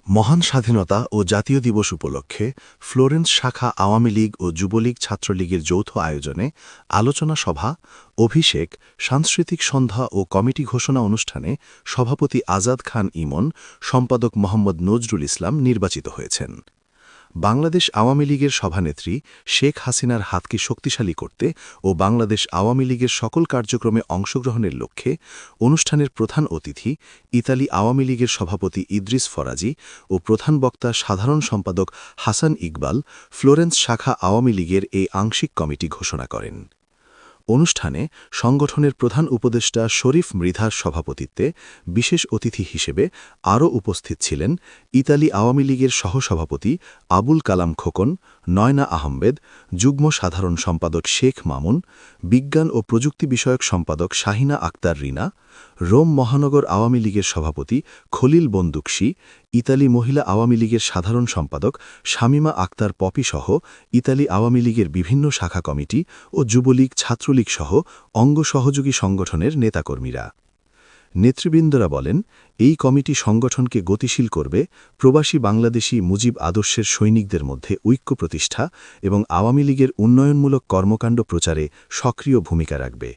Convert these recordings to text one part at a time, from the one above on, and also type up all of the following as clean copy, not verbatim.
মহান স্বাধীনতা ও জাতীয় দিবস উপলক্ষে ফ্লোরেন্স শাখা আওয়ামী লীগ ও যুবলীগ ছাত্রলীগের যৌথ আয়োজনে আলোচনা সভা, অভিষেক, সাংস্কৃতিক সন্ধ্যা ও কমিটি ঘোষণা অনুষ্ঠানে সভাপতি আজাদ খান ইমন, সম্পাদক মোহাম্মদ নজরুল ইসলাম নির্বাচিত হয়েছেন। বাংলাদেশ আওয়ামী লীগের সভানেত্রী শেখ হাসিনার হাতকে শক্তিশালী করতে ও বাংলাদেশ আওয়ামী লীগের সকল কার্যক্রমে অংশগ্রহণের লক্ষ্যে অনুষ্ঠানের প্রধান অতিথি ইতালি আওয়ামী লীগের সভাপতি ইদ্রিস ফরাজি ও প্রধান বক্তা সাধারণ সম্পাদক হাসান ইকবাল ফ্লোরেন্স শাখা আওয়ামী লীগের এই আংশিক কমিটি ঘোষণা করেন। অনুষ্ঠানে সংগঠনের প্রধান উপদেষ্টা শরীফ মৃধার সভাপতিত্বে বিশেষ অতিথি হিসেবে আরও উপস্থিত ছিলেন ইতালি আওয়ামী লীগের সহসভাপতি আবুল কালাম খোকন, নয়না আহমেদ, যুগ্ম সাধারণ সম্পাদক শেখ মামুন, বিজ্ঞান ও প্রযুক্তি বিষয়ক সম্পাদক শাহিনা আক্তার রিনা, রোম মহানগর আওয়ামী লীগের সভাপতি খলিল বন্দুকশি, ইতালি মহিলা আওয়ামী লীগের সাধারণ সম্পাদক শামিমা আক্তার পপি সহ ইতালি আওয়ামী লীগের বিভিন্ন শাখা কমিটি ও যুবলীগ ছাত্রলীগ সহ অঙ্গ সহযোগী সংগঠনের নেতাকর্মীরা। নেতৃবৃন্দরা বলেন, এই কমিটি সংগঠনকে গতিশীল করবে, প্রবাসী বাংলাদেশি মুজিব আদর্শের সৈনিকদের মধ্যে ঐক্য প্রতিষ্ঠা এবং আওয়ামী লীগের উন্নয়নমূলক কর্মকাণ্ড প্রচারে সক্রিয় ভূমিকা রাখবে।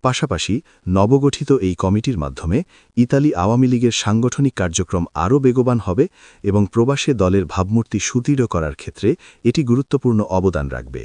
পাশাপাশি নবগঠিত এই কমিটির মাধ্যমে ইতালি আওয়ামী লীগের সাংগঠনিক কার্যক্রম আরও বেগবান হবে এবং প্রবাসে দলের ভাবমূর্তি সুদৃঢ় করার ক্ষেত্রে এটি গুরুত্বপূর্ণ অবদান রাখবে।